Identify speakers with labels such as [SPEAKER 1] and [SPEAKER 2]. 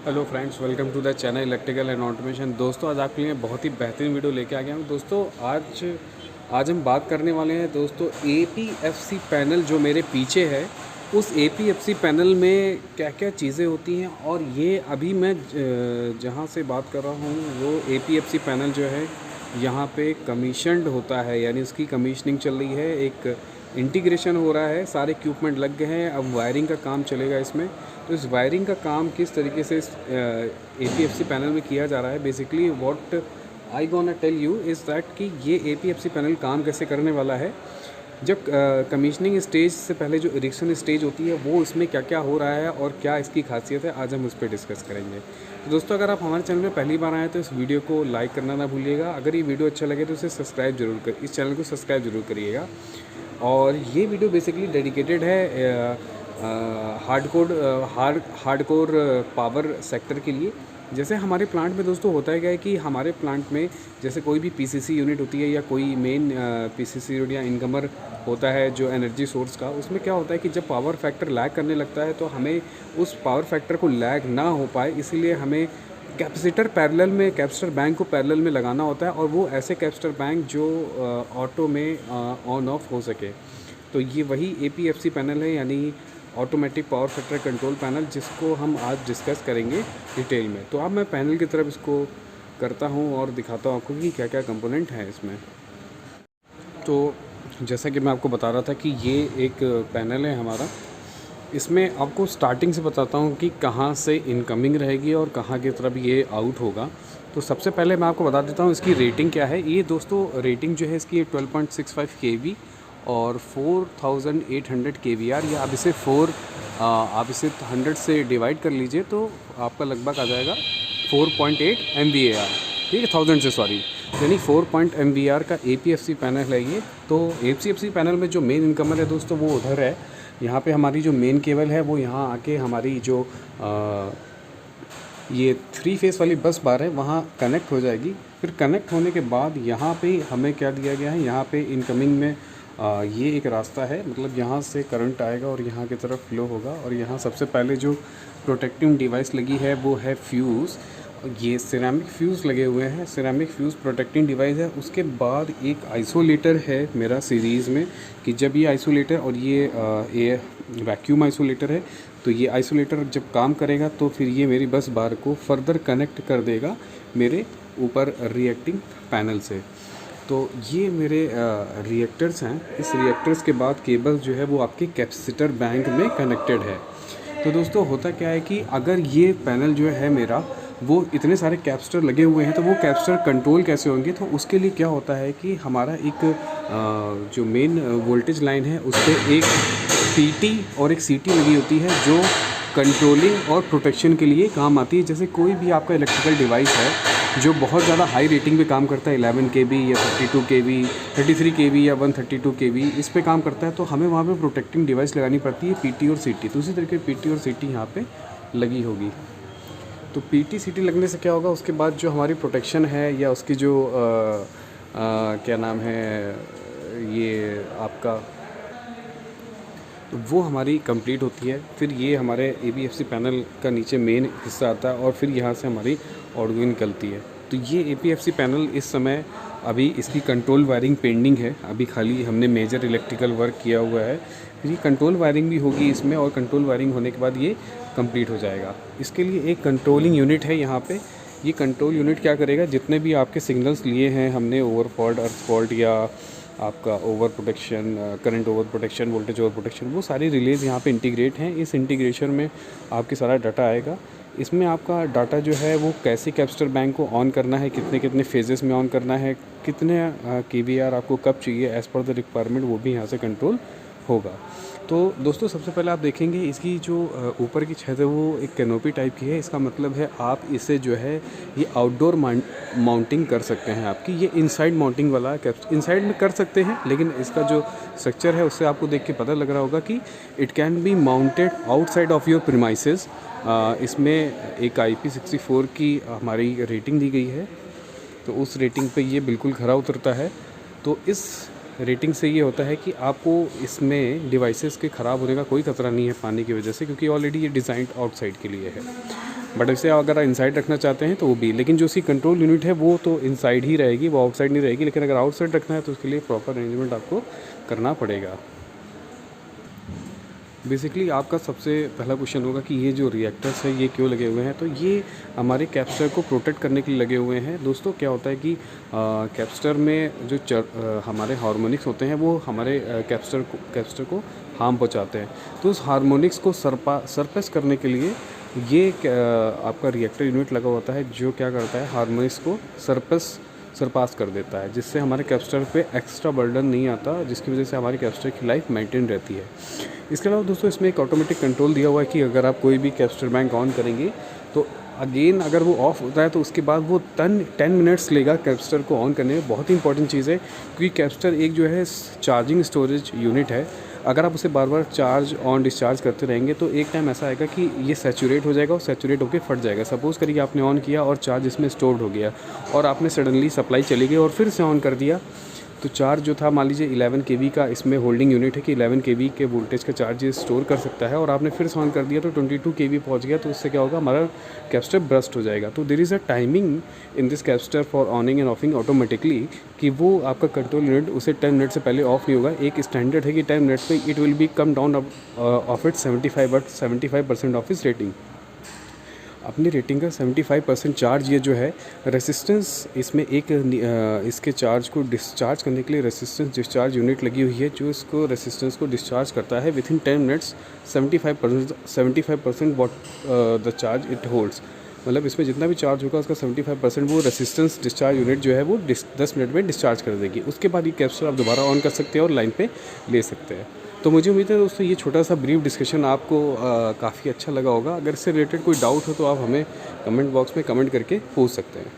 [SPEAKER 1] Hello friends, welcome to the channel electrical and automation. दोस्तों, आज आपके लिए बहुत ही बेहतरीन वीडियो लेके आ गया हूँ। दोस्तों, आज हम बात करने वाले हैं दोस्तों एपीएफसी पैनल जो मेरे पीछे है, उस एपीएफसी पैनल में क्या क्या चीज़ें होती हैं। और ये अभी मैं जहाँ से बात कर रहा हूँ वो एपीएफसी पैनल जो है यहाँ पे कमीशन्ड होता है, यानी उसकी कमीशनिंग चल रही है, एक इंटीग्रेशन हो रहा है, सारे इक्विपमेंट लग गए हैं, अब वायरिंग का काम चलेगा इसमें। तो इस वायरिंग का काम किस तरीके से इस एपीएफसी पैनल में किया जा रहा है, basically what I gonna tell you is that कि ये एपीएफसी पैनल काम कैसे करने वाला है। जब कमीशनिंग स्टेज से पहले जो इरेक्शन स्टेज होती है वो इसमें क्या क्या हो रहा है और क्या इसकी खासियत है, आज हम उस पर डिस्कस करेंगे। तो दोस्तों, अगर आप हमारे चैनल में पहली बार आए तो इस वीडियो को लाइक करना ना भूलिएगा। अगर ये वीडियो अच्छा लगे तो इस चैनल को सब्सक्राइब जरूर करिएगा। और ये वीडियो बेसिकली डेडिकेटेड है हार्डकोर पावर सेक्टर के लिए। जैसे हमारे प्लांट में दोस्तों होता है क्या है कि हमारे प्लांट में जैसे कोई भी पीसीसी यूनिट होती है या कोई मेन पीसीसी यूनिट या इनकमर होता है जो एनर्जी सोर्स का, उसमें क्या होता है कि जब पावर फैक्टर लैग करने लगता है तो हमें उस पावर फैक्टर को लैग ना हो पाए, इसीलिए हमें कैपेसिटर बैंक को पैरेलल में लगाना होता है। और वो ऐसे कैपेसिटर बैंक जो ऑटो में ऑन ऑफ हो सके। तो ये वही एपीएफसी पैनल है, यानी automatic power factor control panel, जिसको हम आज डिस्कस करेंगे डिटेल में। तो अब मैं पैनल की तरफ इसको करता हूँ और दिखाता हूँ आपको कि क्या क्या कंपोनेंट हैं इसमें। तो जैसा कि मैं आपको बता रहा था कि ये एक पैनल है हमारा। इसमें आपको स्टार्टिंग से बताता हूँ कि कहाँ से इनकमिंग रहेगी और कहाँ की तरफ ये आउट होगा। तो सबसे पहले मैं आपको बता देता हूँ इसकी रेटिंग क्या है। ये दोस्तों रेटिंग जो है इसकी 12.65 kV और 4800 kVR, या आप इसे 100 से डिवाइड कर लीजिए तो आपका लगभग आ जाएगा 4.8 MVAR। ठीक है, 1000 से सॉरी, यानी 4 MVAR का एपीएफसी पैनल है ये। तो एपीएफसी पैनल में जो मेन इनकमर है दोस्तों वो उधर है। यहाँ पे हमारी जो मेन केबल है वो यहाँ आके हमारी जो ये 3 फेस वाली बस बार है वहाँ कनेक्ट हो जाएगी। फिर कनेक्ट होने के बाद यहाँ पे हमें क्या दिया गया है, यहाँ पे इनकमिंग में ये एक रास्ता है, मतलब यहाँ से करंट आएगा और यहाँ की तरफ फ्लो होगा। और यहाँ सबसे पहले जो प्रोटेक्टिंग डिवाइस लगी है वो है फ्यूज़। ये सिरेमिक फ्यूज़ लगे हुए हैं, सिरेमिक फ्यूज़ प्रोटेक्टिंग डिवाइस है। उसके बाद एक आइसोलेटर है मेरा सीरीज़ में, कि जब ये आइसोलेटर और ये वैक्यूम आइसोलेटर है, तो ये आइसोलेटर जब काम करेगा तो फिर ये मेरी बस बार को फर्दर कनेक्ट कर देगा मेरे ऊपर रिएक्टिंग पैनल से। तो ये मेरे रिएक्टर्स हैं। इस रिएक्टर्स के बाद केबल जो है वो आपके कैपेसिटर बैंक में कनेक्टेड है। तो दोस्तों, होता क्या है कि अगर ये पैनल जो है मेरा वो इतने सारे कैपेसिटर लगे हुए हैं तो वो कैपेसिटर कंट्रोल कैसे होंगे। तो उसके लिए क्या होता है कि हमारा एक जो मेन वोल्टेज लाइन है उस पर एक पीटी और एक सीटी लगी होती है जो कंट्रोलिंग और प्रोटेक्शन के लिए काम आती है। जैसे कोई भी आपका इलेक्ट्रिकल डिवाइस है जो बहुत ज़्यादा हाई रेटिंग पे काम करता है, 11 kV या 32 kV, 33 kV या 132 kV, इस पे काम करता है, तो हमें वहाँ पे प्रोटेक्टिंग डिवाइस लगानी पड़ती है, पीटी और सीटी। तो उसी तरीके पीटी और सीटी यहाँ पे लगी होगी। तो पीटी सीटी लगने से क्या होगा, उसके बाद जो हमारी प्रोटेक्शन है या उसकी जो क्या नाम है ये आपका, तो वो हमारी कंप्लीट होती है। फिर ये हमारे एपीएफसी पैनल का नीचे मेन हिस्सा आता है और फिर यहाँ से हमारी आर्डुइनो निकलती है। तो ये एपीएफसी पैनल इस समय अभी इसकी कंट्रोल वायरिंग पेंडिंग है, अभी खाली हमने मेजर इलेक्ट्रिकल वर्क किया हुआ है। फिर ये कंट्रोल वायरिंग भी होगी इसमें, और कंट्रोल वायरिंग होने के बाद ये कंप्लीट हो जाएगा। इसके लिए एक कंट्रोलिंग यूनिट है यहाँ पे। ये कंट्रोल यूनिट क्या करेगा, जितने भी आपके सिग्नल्स लिए हैं हमने, ओवर फॉल्ट, अर्थ फॉल्ट या आपका over protection, current over protection, voltage over protection, वो सारी रिलेज़ यहाँ पे इंटीग्रेट हैं। इस इंटीग्रेशन में आपके सारा डाटा आएगा। इसमें आपका डाटा जो है वो कैसे कैपेसिटर बैंक को ऑन करना है, कितने कितने फेजेस में ऑन करना है, कितने केवीआर आपको कब चाहिए एज़ पर द रिक्वायरमेंट, वो भी यहाँ से कंट्रोल होगा। तो दोस्तों, सबसे पहले आप देखेंगे इसकी जो ऊपर की छत है वो एक कैनोपी टाइप की है। इसका मतलब है आप इसे जो है ये आउटडोर माउंटिंग कर सकते हैं आपकी। ये इनसाइड माउंटिंग वाला इनसाइड में कर सकते हैं, लेकिन इसका जो स्ट्रक्चर है उससे आपको देख के पता लग रहा होगा कि it can be mounted outside of your premises. इसमें एक IP64 की हमारी रेटिंग दी गई है, तो उस रेटिंग पे ये बिल्कुल खरा उतरता है। तो इस रेटिंग से ये होता है कि आपको इसमें डिवाइसेस के ख़राब होने का कोई खतरा नहीं है पानी की वजह से, क्योंकि ऑलरेडी ये डिज़ाइन आउटसाइड के लिए है। बट इसे अगर आप इनसाइड रखना चाहते हैं तो वो भी, लेकिन जो उसकी कंट्रोल यूनिट है वो तो इनसाइड ही रहेगी, वो आउटसाइड नहीं रहेगी। लेकिन अगर आउटसाइड रखना है तो उसके लिए प्रॉपर अरेंजमेंट आपको करना पड़ेगा। बेसिकली आपका सबसे पहला क्वेश्चन होगा कि ये जो रिएक्टर्स है ये क्यों लगे हुए हैं। तो ये हमारे कैप्स्टर को प्रोटेक्ट करने के लिए लगे हुए हैं। दोस्तों क्या होता है कि कैप्स्टर में जो हमारे हार्मोनिक्स होते हैं वो हमारे कैप्स्टर को हार्म पहुंचाते हैं। तो उस हार्मोनिक्स को सरपास करने के लिए ये आपका रिएक्टर यूनिट लगा होता है, जो क्या करता है हार्मोनिक्स को सरपास कर देता है, जिससे हमारे कैप्स्टर पे एक्स्ट्रा बर्डन नहीं आता, जिसकी वजह से हमारी कैप्स्टर की लाइफ मेंटेन रहती है। इसके अलावा दोस्तों इसमें एक ऑटोमेटिक कंट्रोल दिया हुआ है कि अगर आप कोई भी कैप्स्टर बैंक ऑन करेंगे तो अगेन अगर वो ऑफ होता है तो उसके बाद वो 10 मिनट्स लेगा कैप्स्टर को ऑन करने में। बहुत ही इंपॉर्टेंट चीज़ है, क्योंकि कैप्स्टर एक जो है चार्जिंग स्टोरेज यूनिट है। अगर आप उसे बार बार चार्ज ऑन डिस्चार्ज करते रहेंगे तो एक टाइम ऐसा आएगा कि ये सैचुरेट हो जाएगा और सैचुरेट होकर फट जाएगा। सपोज़ करिए आपने ऑन किया और चार्ज इसमें स्टोर्ड हो गया और आपने सडनली सप्लाई चली गई और फिर से ऑन कर दिया, तो चार्ज जो था मान लीजिए 11 kV का इसमें होल्डिंग यूनिट है कि 11 kV के वोल्टेज का चार्ज ये स्टोर कर सकता है, और आपने फिर से ऑन कर दिया तो 22 kV पहुंच गया, तो इससे क्या होगा हमारा कैप्स्टर ब्रस्ट हो जाएगा। तो there is a timing in this capacitor for onning and offing automatically, कि वो आपका कंट्रोल यूनिट उसे 10 मिनट से पहले ऑफ नहीं होगा। एक स्टैंडर्ड है कि 10 मिनट पे it will be come down of it 75% of इस रेटिंग। अपनी रेटिंग का 75% चार्ज ये जो है रेसिस्टेंस, इसमें एक इसके चार्ज को डिस्चार्ज करने के लिए रेसिस्टेंस डिस्चार्ज यूनिट लगी हुई है, जो इसको रेसिस्टेंस को डिस्चार्ज करता है within 10 minutes 75% what the charge it holds. मतलब इसमें जितना भी चार्ज होगा उसका 75% वो रेसिस्टेंस डिस्चार्ज यूनिट जो है वो 10 मिनट में डिस्चार्ज कर देगी। उसके बाद ये कैप्सूल आप दोबारा ऑन कर सकते हैं और लाइन पे ले सकते हैं। तो मुझे उम्मीद है दोस्तों ये छोटा सा ब्रीफ डिस्कशन आपको काफ़ी अच्छा लगा होगा। अगर इससे रिलेटेड कोई डाउट हो तो आप हमें कमेंट बॉक्स में कमेंट करके पूछ सकते हैं।